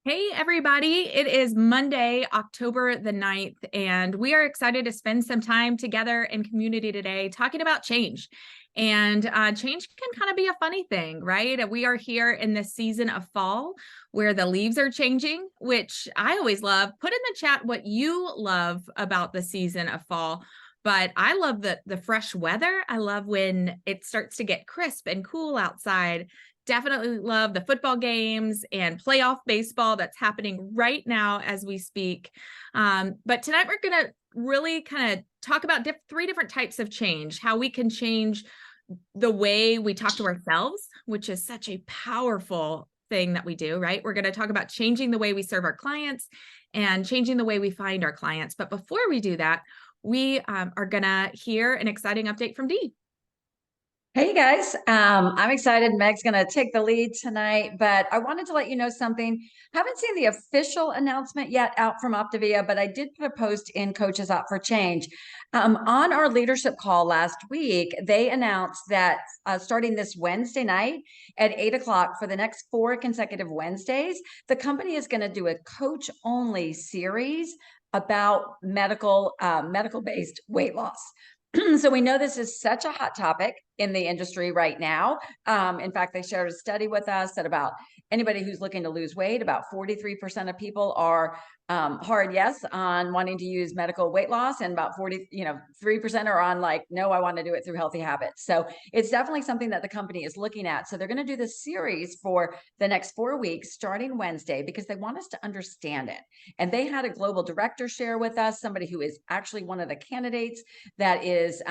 Hey, everybody. It is Monday, October the 9th, and we are excited to spend some time together in community today talking about change. And change can kind of be a funny thing, right? We are here in the season of fall where the leaves are changing, which I always love. Put in the chat what you love about the season of fall. But I love the fresh weather. I love when it starts to get crisp and cool outside. Definitely love the football games and playoff baseball that's happening right now as we speak. But tonight we're going to really kind of talk about three different types of change, how we can change the way we talk to ourselves, which is such a powerful thing that we do, right? We're going to talk about changing the way we serve our clients and changing the way we find our clients. But before we do that, we are going to hear an exciting update from Dee. Hey guys, I'm excited. Meg's going to take the lead tonight, but I wanted to let you know something. Haven't seen the official announcement yet out from Optavia, but I did put a post in Coaches Up for Change. On our leadership call last week, they announced that starting this Wednesday night at 8 o'clock for the next 4 consecutive Wednesdays, the company is going to do a coach-only series about medical-based weight loss. So we know this is such a hot topic in the industry right now. In fact, they shared a study with us that about anybody who's looking to lose weight, about 43% of people are hard yes on wanting to use medical weight loss, and about 3% are on like, no, I want to do it through healthy habits. So it's definitely something that the company is looking at. So they're going to do this series for the next 4 weeks, starting Wednesday, because they want us to understand it. And they had a global director share with us, somebody who is actually one of the candidates that is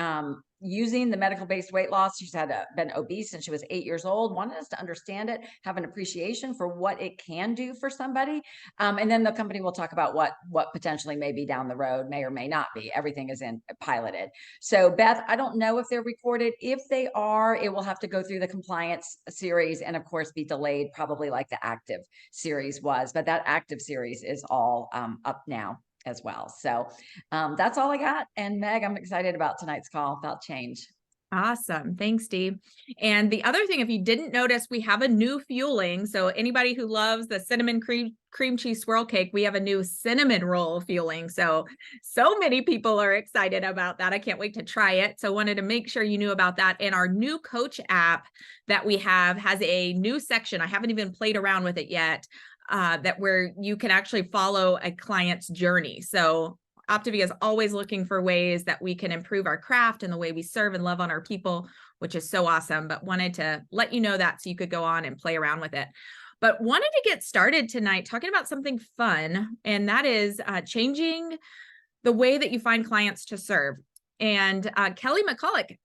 using the medical-based weight loss. She's been obese since she was 8 years old, wanted us to understand it, have an appreciation for what it can do for somebody. And then the company will talk about what potentially may be down the road, may or may not be. Everything is in piloted. So Beth, I don't know if they're recorded. If they are, it will have to go through the compliance series and of course be delayed, probably like the active series was, but that active series is all up now as well. So that's all I got. And Meg, I'm excited about tonight's call about change. Awesome. Thanks, Dee. And the other thing, if you didn't notice, we have a new fueling. So anybody who loves the cinnamon cream cheese swirl cake, we have a new cinnamon roll fueling. So many people are excited about that. I can't wait to try it. So wanted to make sure you knew about that. And our new coach app that we have has a new section. I haven't even played around with it yet. That where you can actually follow a client's journey. So Optavia is always looking for ways that we can improve our craft and the way we serve and love on our people, which is so awesome. But wanted to let you know that so you could go on and play around with it. But wanted to get started tonight talking about something fun, and that is changing the way that you find clients to serve. And Kelly McCulloch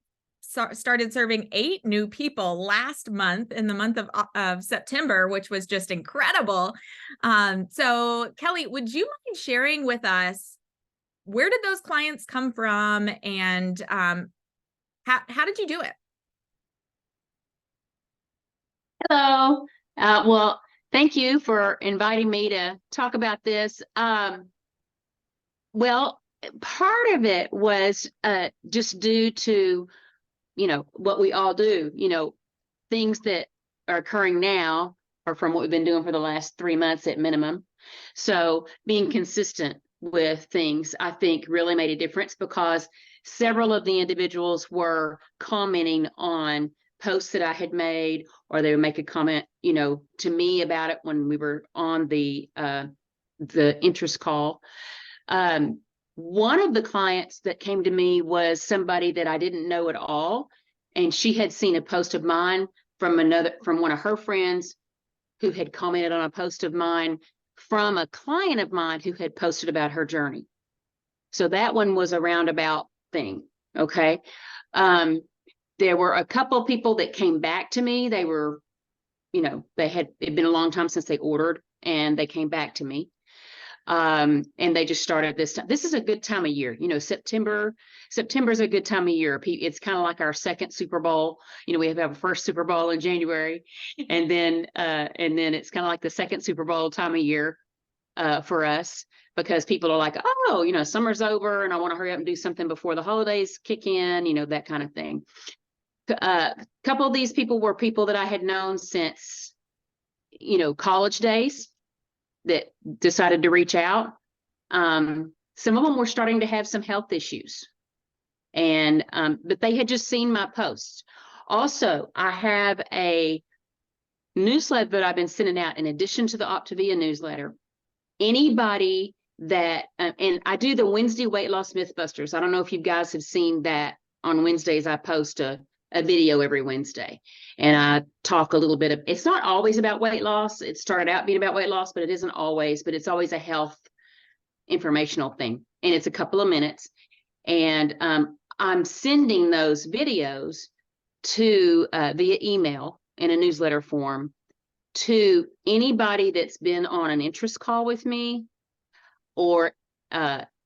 started serving 8 new people last month in the month of September, which was just incredible. So Kelly, would you mind sharing with us, where did those clients come from, and how did you do it? Hello. Well, thank you for inviting me to talk about this. Well, part of it was just due to, what we all do, things that are occurring now are from what we've been doing for the last 3 months at minimum. So being consistent with things, I think, really made a difference, because several of the individuals were commenting on posts that I had made, or they would make a comment, to me about it when we were on the interest call. One of the clients that came to me was somebody that I didn't know at all, and she had seen a post of mine from one of her friends who had commented on a post of mine from a client of mine who had posted about her journey. So that one was a roundabout thing. Okay. There were a couple people that came back to me. They were, it'd been a long time since they ordered, and they came back to me. And they just started this time. This is a good time of year. September is a good time of year. It's kind of like our second Super Bowl. We have a first Super Bowl in January, and then it's kind of like the second Super Bowl time of year for us, because people are like, oh, summer's over and I want to hurry up and do something before the holidays kick in, that kind of thing. A couple of these people were people that I had known since, college days. that decided to reach out. Some of them were starting to have some health issues, and but they had just seen my posts. Also, I have a newsletter that I've been sending out in addition to the Optavia newsletter. Anybody that, and I do the Wednesday Weight Loss Mythbusters. I don't know if you guys have seen that. On Wednesdays, I post a video every Wednesday, and I talk a little bit of, it's not always about weight loss. It started out being about weight loss, but it isn't always, but it's always a health informational thing. And it's a couple of minutes. And I'm sending those videos to via email in a newsletter form to anybody that's been on an interest call with me, or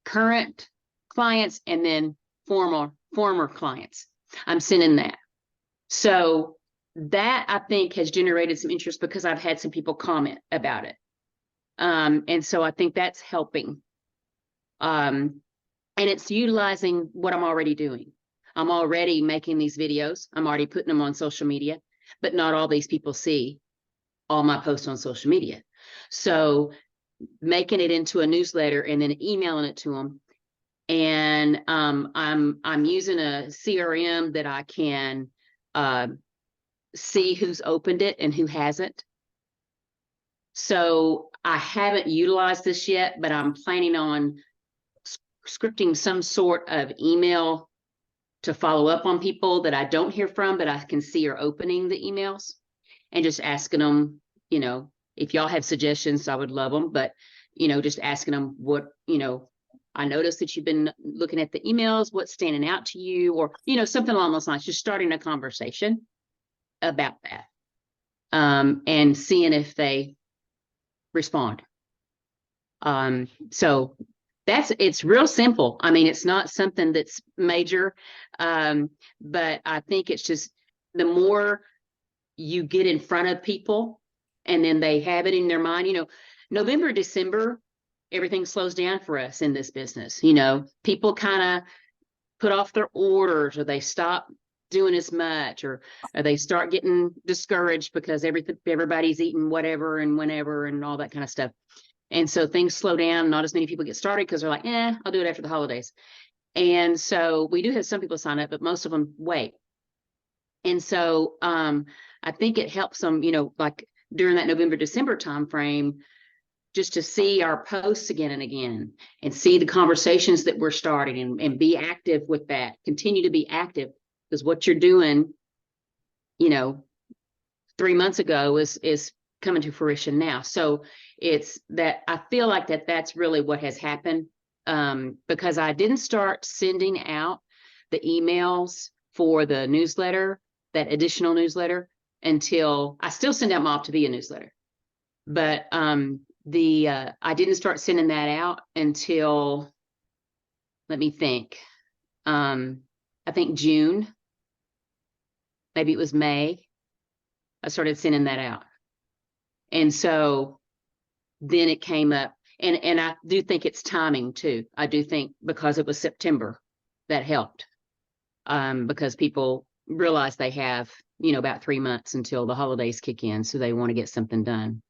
current clients, and then former clients. I'm sending that. So that, I think, has generated some interest because I've had some people comment about it. And so I think that's helping. And it's utilizing what I'm already doing. I'm already making these videos. I'm already putting them on social media, but not all these people see all my posts on social media. So making it into a newsletter and then emailing it to them. And I'm using a CRM that I can see who's opened it and who hasn't. So I haven't utilized this yet, but I'm planning on scripting some sort of email to follow up on people that I don't hear from, but I can see are opening the emails, and just asking them, you know, if y'all have suggestions, I would love them, but, you know, just asking them what, you know, I noticed that you've been looking at the emails, what's standing out to you, or, you know, something along those lines, just starting a conversation about that, and seeing if they respond. So it's real simple. I mean, it's not something that's major, but I think it's just the more you get in front of people and then they have it in their mind, you know, November, December, everything slows down for us in this business. You know, people kind of put off their orders, or they stop doing as much, or they start getting discouraged because everybody's eating whatever and whenever and all that kind of stuff. And so things slow down. Not as many people get started because they're like, I'll do it after the holidays. And so we do have some people sign up, but most of them wait. And so I think it helps them, you know, like during that November, December timeframe, just to see our posts again and again, and see the conversations that we're starting, and be active with that. Continue to be active, because what you're doing, you know, 3 months ago is coming to fruition now. So it's that I feel like that's really what has happened, because I didn't start sending out the emails for the newsletter, that additional newsletter, until I still send out my Optavia newsletter, but I didn't start sending that out until, let me think, I think June, maybe it was May, I started sending that out. And so then it came up, and I do think it's timing too. I do think because it was September, that helped, because people realize they have, you know, about 3 months until the holidays kick in, so they want to get something done.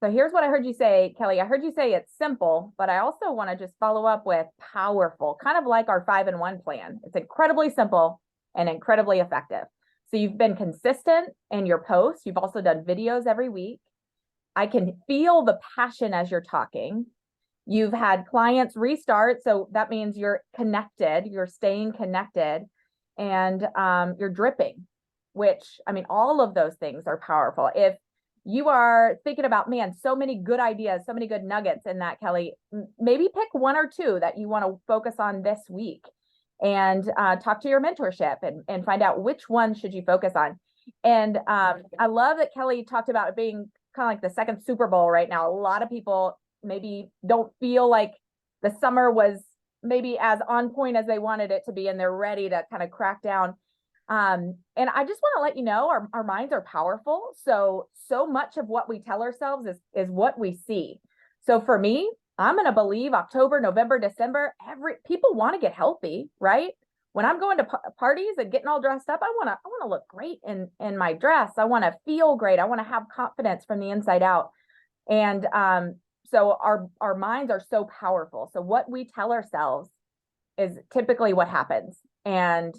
So here's what I heard you say, Kelly. I heard you say it's simple, but I also want to just follow up with powerful, kind of like our 5-in-1 plan. It's incredibly simple and incredibly effective. So you've been consistent in your posts. You've also done videos every week. I can feel the passion as you're talking. You've had clients restart. So that means you're connected, you're staying connected, and you're dripping, which, I mean, all of those things are powerful. If you are thinking about, man, so many good ideas, so many good nuggets in that, Kelly, maybe pick 1 or 2 that you want to focus on this week, and talk to your mentorship and find out which one should you focus on. And I love that Kelly talked about it being kind of like the second Super Bowl right now. A lot of people maybe don't feel like the summer was maybe as on point as they wanted it to be, and they're ready to kind of crack down. And I just want to let you know, our minds are powerful. So much of what we tell ourselves is what we see. So for me, I'm going to believe October, November, December, people want to get healthy, right? When I'm going to parties and getting all dressed up, I want to look great in my dress. I want to feel great. I want to have confidence from the inside out. And so our minds are so powerful. So what we tell ourselves is typically what happens. And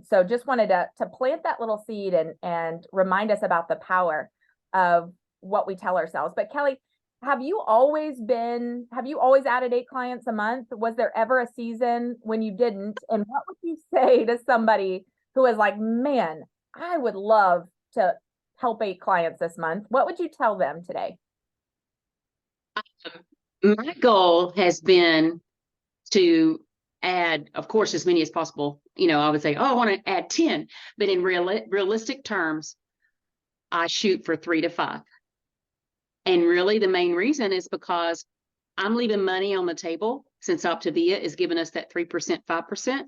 so just wanted to plant that little seed and remind us about the power of what we tell ourselves. But Kelly, have you always added 8 clients a month? Was there ever a season when you didn't? And what would you say to somebody who is like, man, I would love to help 8 clients this month? What would you tell them today? My goal has been to add, of course, as many as possible. I would say, oh, I want to add 10, but in realistic terms, I shoot for 3 to 5. And really the main reason is because I'm leaving money on the table since Optavia is giving us that 3%, 5%.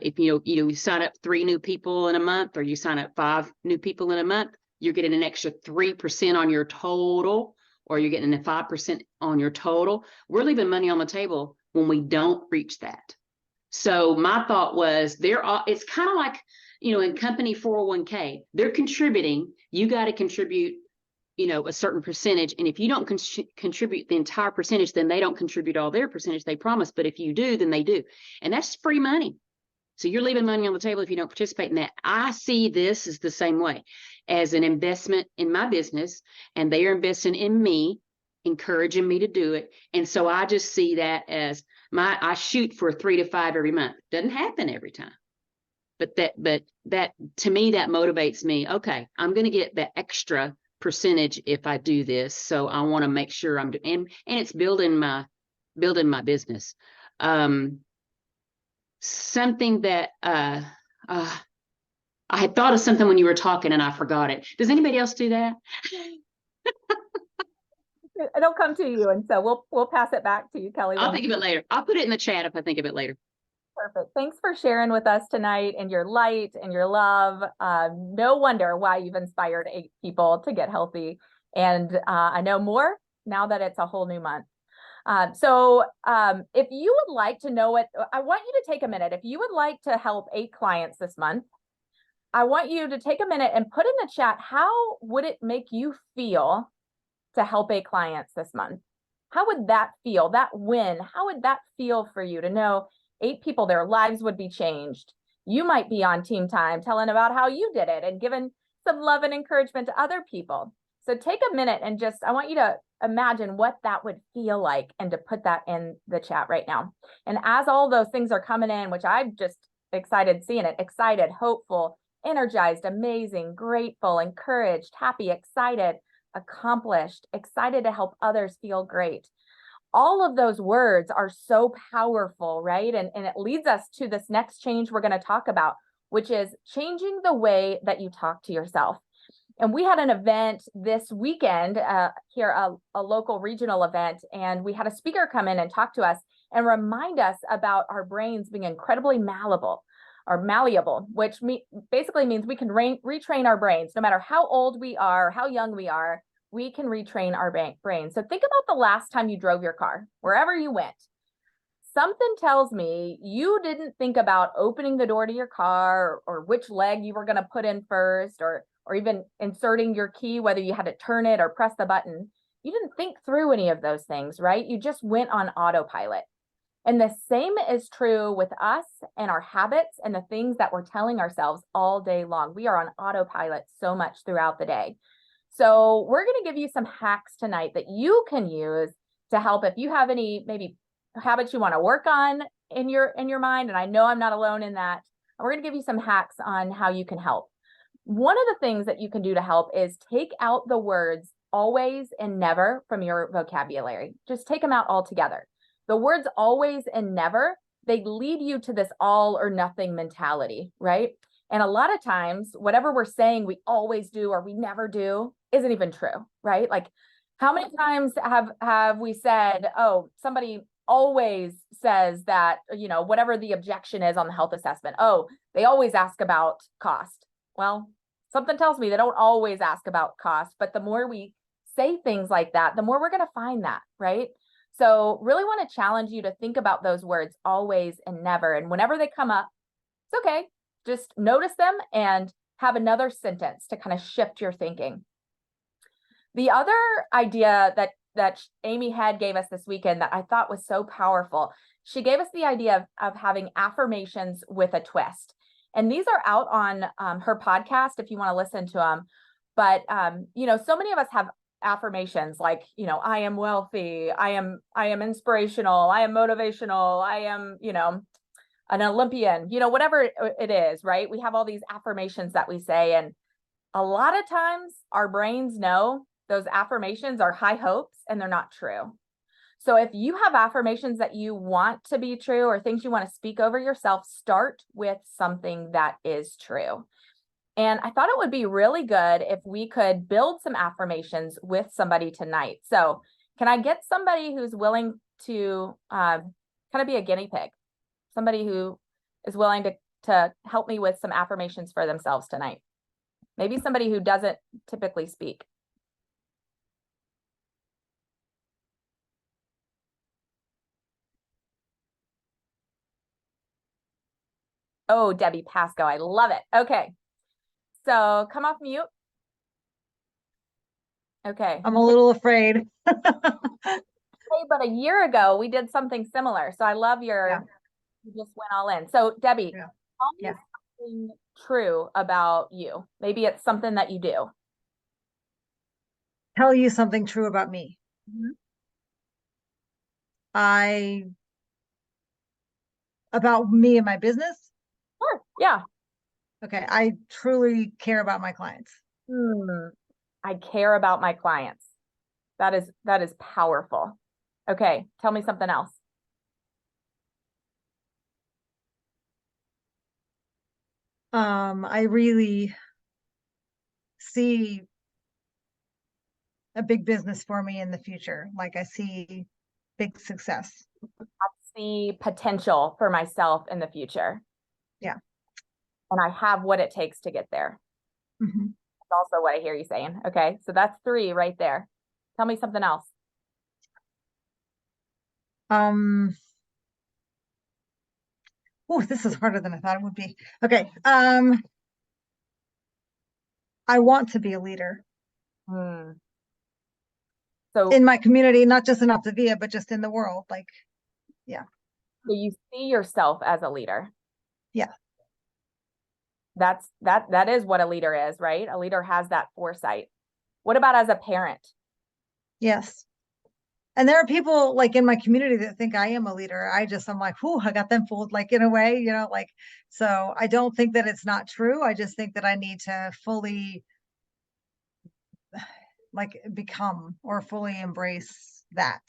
If you sign up 3 new people in a month, or you sign up 5 new people in a month, you're getting an extra 3% on your total, or you're getting a 5% on your total. We're leaving money on the table when we don't reach that. So my thought was it's kind of like, in company 401k, they're contributing, you got to contribute, a certain percentage. And if you don't contribute the entire percentage, then they don't contribute all their percentage they promise. But if you do, then they do. And that's free money. So you're leaving money on the table if you don't participate in that. I see this as the same way, as an investment in my business, and they are investing in me, encouraging me to do it. And so I just see that as I shoot for 3 to 5 every month. Doesn't happen every time. But that to me, that motivates me. Okay, I'm going to get the extra percentage if I do this. So I want to make sure I'm doing, and it's building my business. Something that I had thought of something when you were talking and I forgot it. Does anybody else do that? It'll come to you, and so we'll pass it back to you, Kelly. I'll think of it later. I'll put it in the chat if I think of it later. Perfect. Thanks for sharing with us tonight, and your light and your love. No wonder why you've inspired 8 people to get healthy. And I know more now that it's a whole new month. So if you would like to know it, I want you to take a minute. If you would like to help 8 clients this month, I want you to take a minute and put in the chat, how would it make you feel to help 8 clients this month? How would that feel, that win? How would that feel for you to know 8 people, their lives would be changed? You might be on team time telling about how you did it and giving some love and encouragement to other people. So take a minute and I want you to imagine what that would feel like, and to put that in the chat right now. And as all those things are coming in, which I'm just excited seeing it, excited, hopeful, energized, amazing, grateful, encouraged, happy, excited, accomplished, excited to help others feel great. All of those words are so powerful, right? And it leads us to this next change we're going to talk about, which is changing the way that you talk to yourself. And we had an event this weekend here, a local regional event, and we had a speaker come in and talk to us and remind us about our brains being incredibly malleable, which basically means we can retrain our brains. No matter how old we are, how young we are, we can retrain our brain. So think about the last time you drove your car, wherever you went. Something tells me you didn't think about opening the door to your car, or which leg you were going to put in first, or even inserting your key, whether you had to turn it or press the button. You didn't think through any of those things, right? You just went on autopilot. And the same is true with us and our habits and the things that we're telling ourselves all day long. We are on autopilot so much throughout the day. So we're going to give you some hacks tonight that you can use to help if you have any maybe habits you want to work on in your mind. And I know I'm not alone in that. We're going to give you some hacks on how you can help. One of the things that you can do to help is take out the words always and never from your vocabulary. Just take them out altogether. The words always and never, they lead you to this all or nothing mentality, right? And a lot of times, whatever we're saying we always do or we never do isn't even true, right? Like, how many times have we said, oh, somebody always says that, whatever the objection is on the health assessment, oh, they always ask about cost. Well, something tells me they don't always ask about cost, but the more we say things like that, the more we're going to find that, right? So really want to challenge you to think about those words always and never. And whenever they come up, it's okay. Just notice them and have another sentence to kind of shift your thinking. The other idea that Amy Head gave us this weekend that I thought was so powerful, she gave us the idea of having affirmations with a twist. And these are out on her podcast if you want to listen to them. But you know, so many of us have affirmations like, you know, I am wealthy, I am inspirational, I am motivational, I am, you know, an Olympian, you know, whatever it is, right? We have all these affirmations that we say, and a lot of times our brains know those affirmations are high hopes and they're not true. So if you have affirmations that you want to be true or things you want to speak over yourself, start with something that is true. And I thought it would be really good if we could build some affirmations with somebody tonight. So can I get somebody who's willing to kind of be a guinea pig? Somebody who is willing to help me with some affirmations for themselves tonight. Maybe somebody who doesn't typically speak. Oh, Debbie Pasco, I love it. Okay. So come off mute. Okay. I'm a little afraid. Hey, but a year ago we did something similar. So I love your, you just went all in. So Debbie, Yeah. tell me Yeah. something true about you. Maybe it's something that you do. Tell you something true about me. Mhm. About me and my business. Sure. Yeah. Okay. I truly care about my clients. I care about my clients. That is powerful. Okay. Tell me something else. I really see a big business for me in the future. Like I see big success. See potential for myself in the future. Yeah. And I have what it takes to get there. Mhm. That's also what I hear you saying. Okay. So that's 3 right there. Tell me something else. Oh, this is harder than I thought it would be. Okay. I want to be a leader So in my community, not just in Optavia, but just in the world. Like, so you see yourself as a leader. Yeah. That is what a leader is, right? A leader has that foresight. What about as a parent? yes. And there are people like in my community that think I am a leader. I'm like, whoo, I got them fooled, like in a way, like, so I don't think that it's not true. I just think that I need to fully like become or fully embrace that.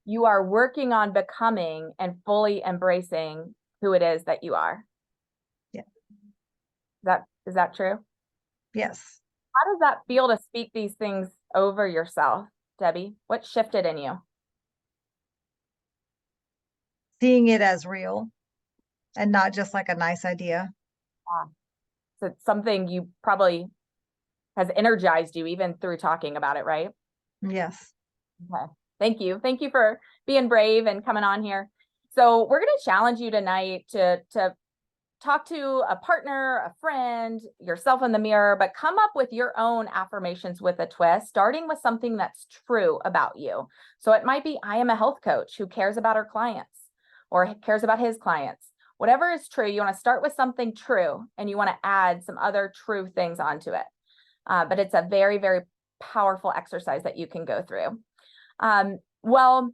You are working on becoming and fully embracing who it is that you are. Yeah. Is that true? Yes. How does that feel to speak these things over yourself, Debbie? What shifted in you? Seeing it as real and not just like a nice idea. So it's something you probably has energized you even through talking about it, right? Yes. Okay. Thank you. Thank you for being brave and coming on here. So we're going to challenge you tonight to talk to a partner, a friend, yourself in the mirror, but come up with your own affirmations with a twist, starting with something that's true about you. So it might be, I am a health coach who cares about her clients or cares about his clients. Whatever is true, you want to start with something true and you want to add some other true things onto it. But it's a very, very powerful exercise that you can go through. Well,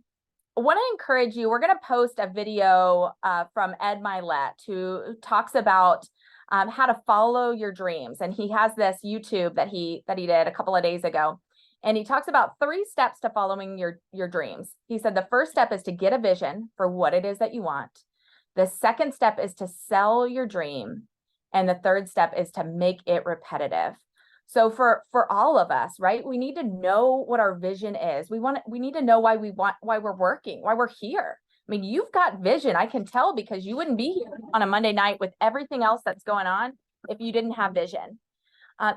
I want to encourage you. We're going to post a video from Ed Milet who talks about how to follow your dreams. And he has this YouTube that he did a couple of days ago. And he talks about 3 steps to following your dreams. He said the first step is to get a vision for what it is that you want. The second step is to sell your dream. And the third step is to make it repetitive. So for all of us, right, we need to know what our vision is. We need to know why we're working, why we're here. I mean, you've got vision. I can tell because you wouldn't be here on a Monday night with everything else that's going on if you didn't have vision.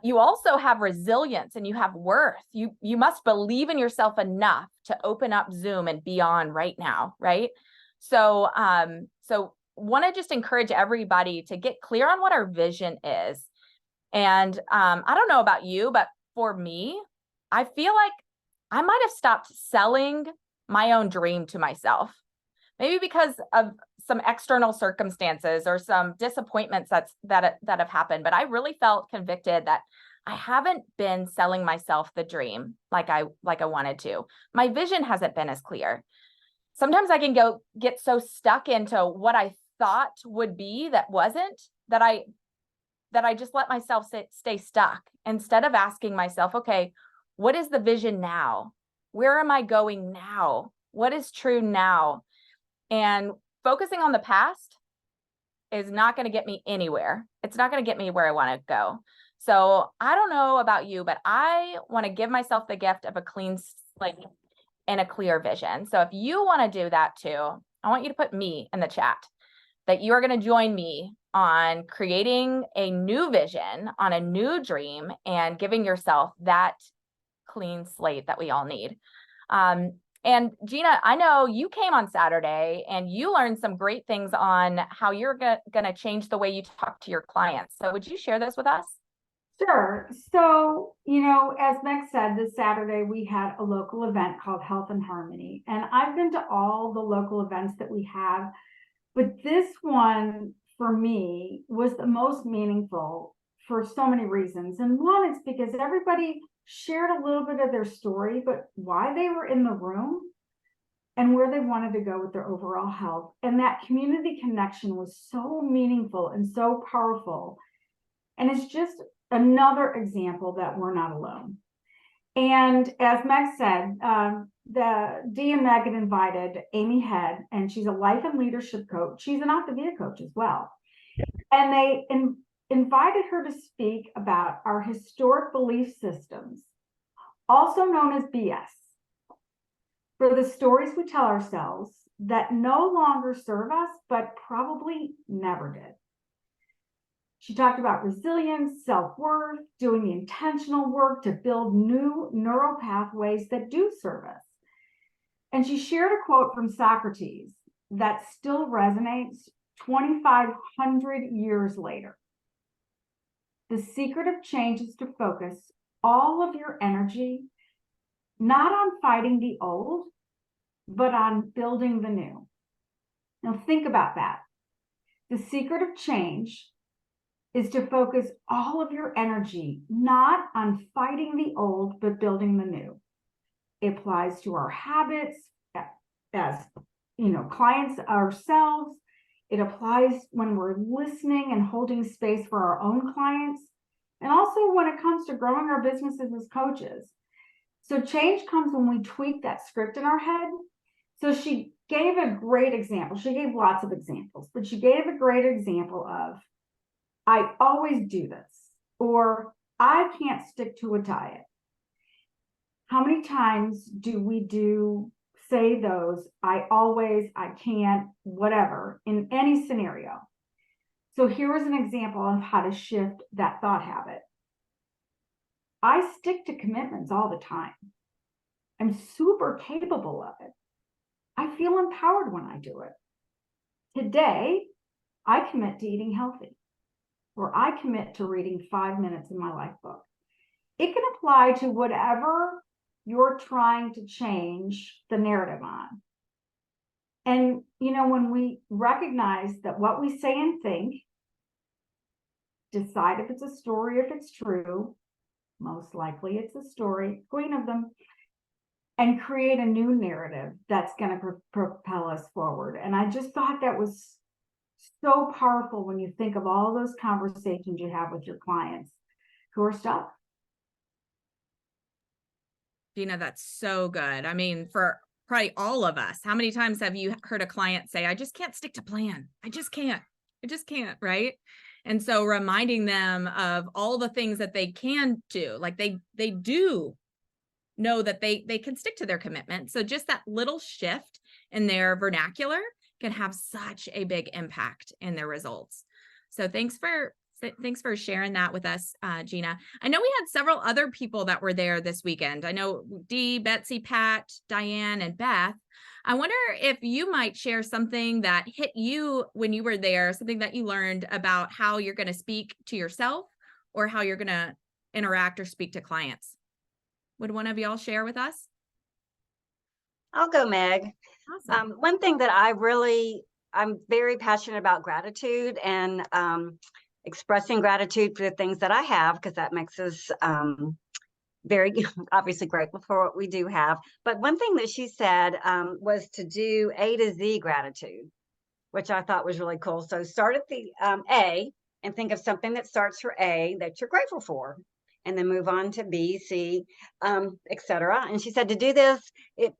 You also have resilience and you have worth. You must believe in yourself enough to open up Zoom and be on right now, right? So want to just encourage everybody to get clear on what our vision is. And I don't know about you, but for me, I feel like I might have stopped selling my own dream to myself. Maybe because of some external circumstances or some disappointments that have happened, but I really felt convicted that I haven't been selling myself the dream like I wanted to. My vision hasn't been as clear. Sometimes I can get so stuck into what I thought would be that wasn't, that I just let myself stay stuck instead of asking myself, okay, what is the vision now? Where am I going now? What is true now? And focusing on the past is not going to get me anywhere. It's not going to get me where I want to go. So I don't know about you, but I want to give myself the gift of a clean slate and a clear vision. So if you want to do that too, I want you to put me in the chat, that you are going to join me on creating a new vision, on a new dream, and giving yourself that clean slate that we all need. And Gina, I know you came on Saturday and you learned some great things on how you're going to change the way you talk to your clients. So would you share this with us? Sure. So, you know, as Meg said, this Saturday we had a local event called Health and Harmony. And I've been to all the local events that we have, but this one for me was the most meaningful for so many reasons. And one is because everybody shared a little bit of their story, but why they were in the room and where they wanted to go with their overall health. And that community connection was so meaningful and so powerful. And it's just another example that we're not alone. And as Meg said, the Dee and Meg had invited Amy Head, and she's a life and leadership coach. She's an Optavia coach as well. And they invited her to speak about our historic belief systems, also known as BS, for the stories we tell ourselves that no longer serve us, but probably never did. She talked about resilience, self-worth, doing the intentional work to build new neural pathways that do serve us. And she shared a quote from Socrates that still resonates 2,500 years later. The secret of change is to focus all of your energy not on fighting the old, but on building the new. Now think about that. The secret of change is to focus all of your energy not on fighting the old, but building the new. It applies to our habits as, you know, clients ourselves. It applies when we're listening and holding space for our own clients, and also when it comes to growing our businesses as coaches. So change comes when we tweak that script in our head. So she gave a great example. She gave lots of examples, but she gave a great example of, I always do this, or I can't stick to a diet. How many times do we say those, I always, I can't, whatever, in any scenario? So here is an example of how to shift that thought habit. I stick to commitments all the time. I'm super capable of it. I feel empowered when I do it. Today, I commit to eating healthy, or I commit to reading 5 minutes in my life book. It can apply to whatever you're trying to change the narrative on. And, you know, when we recognize that what we say and think, decide if it's a story, if it's true, most likely it's a story, queen of them, and create a new narrative that's going to propel us forward. And I just thought that was so powerful when you think of all those conversations you have with your clients who are stuck. Gina, that's so good. I mean, for probably all of us, how many times have you heard a client say, I just can't stick to plan. I just can't, right? And so reminding them of all the things that they can do, like they do know that they can stick to their commitment. So just that little shift in their vernacular can have such a big impact in their results. So thanks for sharing that with us, Gina. I know we had several other people that were there this weekend. I know Dee, Betsy, Pat, Diane, and Beth. I wonder if you might share something that hit you when you were there, something that you learned about how you're going to speak to yourself or how you're going to interact or speak to clients. Would one of y'all share with us? I'll go, Meg. Awesome. One thing that I'm very passionate about gratitude and expressing gratitude for the things that I have, because that makes us very obviously grateful for what we do have. But one thing that she said was to do A to Z gratitude, which I thought was really cool. So start at the A and think of something that starts for A that you're grateful for, and then move on to B, C, etc. And she said to do this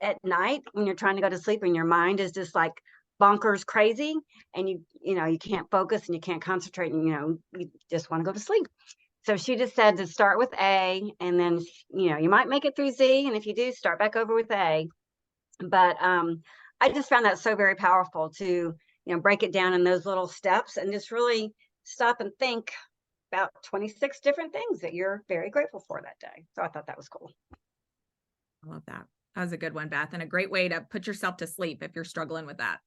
at night when you're trying to go to sleep and your mind is just like bonkers crazy, and you can't focus and you can't concentrate, and you just want to go to sleep. So she just said to start with A, and then you might make it through Z, and if you do, start back over with A. But I just found that so very powerful to break it down in those little steps and just really stop and think about 26 different things that you're very grateful for that day. So I thought that was cool. I love that. That was a good one, Beth, and a great way to put yourself to sleep if you're struggling with that.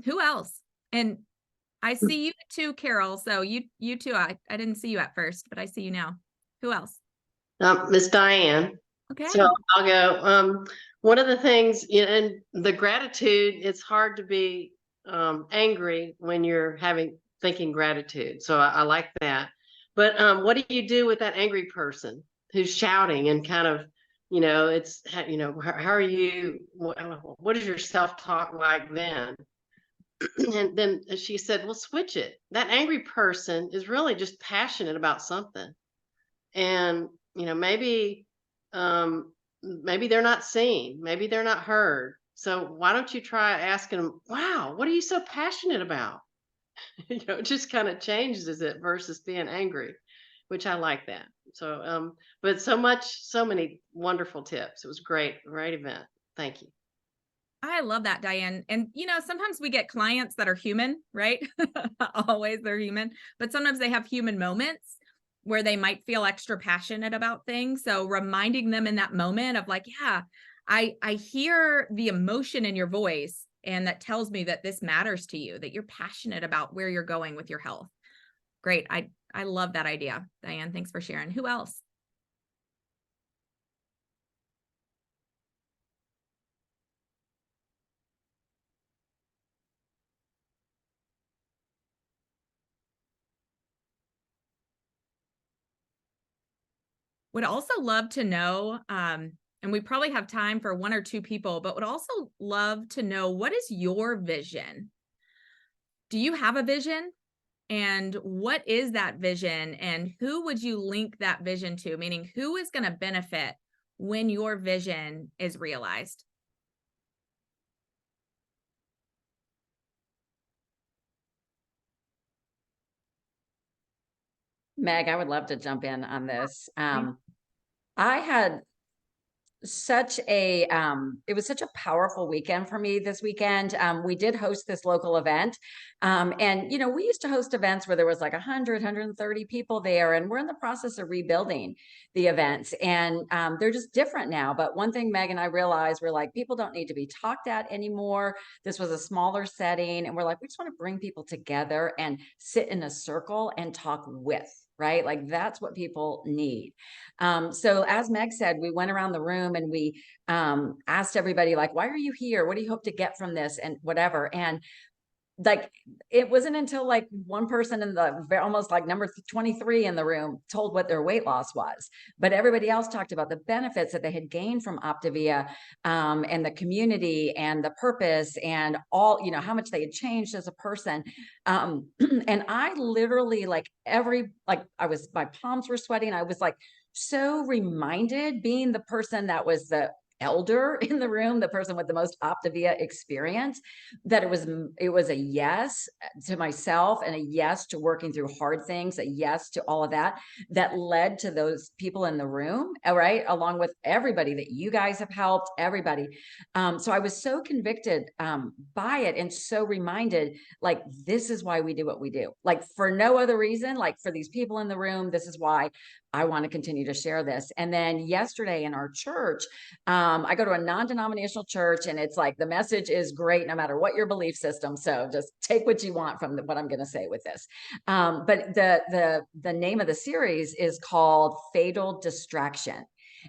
Who else? And I see you too, Carol. So you too. I didn't see you at first, but I see you now. Who else? Miss Diane. Okay. So I'll go. One of the things, and the gratitude, it's hard to be angry when you're thinking gratitude. So I like that. But what do you do with that angry person who's shouting and kind of, it's, how are you, what is your self-talk like then? And then she said, well, switch it. That angry person is really just passionate about something. And, maybe they're not seen, maybe they're not heard. So why don't you try asking them, wow, what are you so passionate about? It just kind of changes it versus being angry, which I like that. So, but so many wonderful tips. It was great event. Thank you. I love that, Diane. And, sometimes we get clients that are human, right? Always they're human, but sometimes they have human moments where they might feel extra passionate about things. So reminding them in that moment of like, yeah, I hear the emotion in your voice, and that tells me that this matters to you, that you're passionate about where you're going with your health. Great. I love that idea, Diane. Thanks for sharing. Who else? Would also love to know, and we probably have time for one or two people, but would also love to know, what is your vision? Do you have a vision? And what is that vision? And who would you link that vision to? Meaning, who is going to benefit when your vision is realized? Meg, I would love to jump in on this. I had such a it was such a powerful weekend for me this weekend. We did host this local event, and we used to host events where there was like 130 people there, and we're in the process of rebuilding the events, and they're just different now. But one thing Meg and I realized, we're like, people don't need to be talked at anymore. This was a smaller setting, and we're like, we just want to bring people together and sit in a circle and talk with, right? Like that's what people need. So as Meg said, we went around the room and we asked everybody, like, why are you here? What do you hope to get from this? And whatever. And like, it wasn't until like one person in the almost like number 23 in the room told what their weight loss was, but everybody else talked about the benefits that they had gained from Optavia, and the community and the purpose and all, how much they had changed as a person. And I literally my palms were sweating. I was like, so reminded, being the person that was the elder in the room, the person with the most Optavia experience, that it was a yes to myself and a yes to working through hard things, a yes to all of that led to those people in the room, right? Along with everybody that you guys have helped, everybody. So I was so convicted by it, and so reminded, like, this is why we do what we do. Like, for no other reason, like for these people in the room, this is why I want to continue to share this. And then yesterday in our church, I go to a non-denominational church, and it's like the message is great no matter what your belief system. So just take what you want from what I'm going to say with this. But the name of the series is called Fatal Distraction.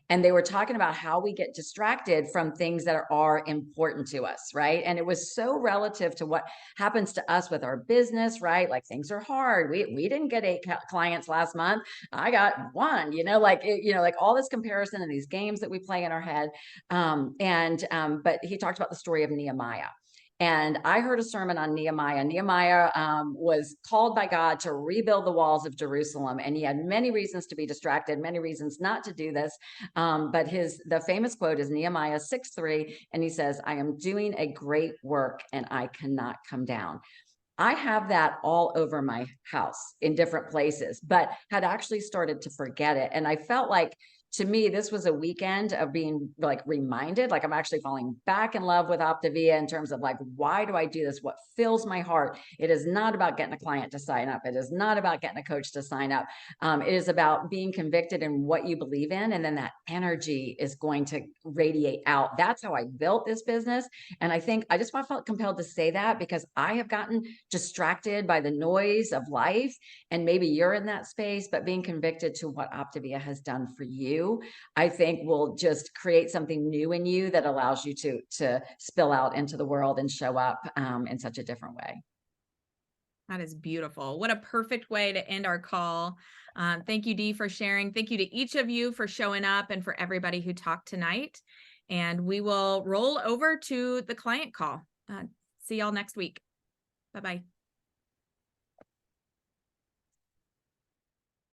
And they were talking about how we get distracted from things that are important to us, right? And it was so relative to what happens to us with our business, right? Like things are hard. We didn't get 8 clients last month. I got 1, like all this comparison and these games that we play in our head. But he talked about the story of Nehemiah. And I heard a sermon on Nehemiah. Nehemiah was called by God to rebuild the walls of Jerusalem. And he had many reasons to be distracted, many reasons not to do this. But the famous quote is Nehemiah 6:3. And he says, I am doing a great work and I cannot come down. I have that all over my house in different places, but had actually started to forget it. And I felt like, to me, this was a weekend of being like reminded, like I'm actually falling back in love with Optavia in terms of like, why do I do this? What fills my heart? It is not about getting a client to sign up. It is not about getting a coach to sign up. It is about being convicted in what you believe in. And then that energy is going to radiate out. That's how I built this business. And I think I just felt compelled to say that because I have gotten distracted by the noise of life. And maybe you're in that space, but being convicted to what Optavia has done for you, I think will just create something new in you that allows you to spill out into the world and show up in such a different way. That is beautiful. What a perfect way to end our call. Thank you, Dee, for sharing. Thank you to each of you for showing up and for everybody who talked tonight. And we will roll over to the client call. See y'all next week. Bye-bye.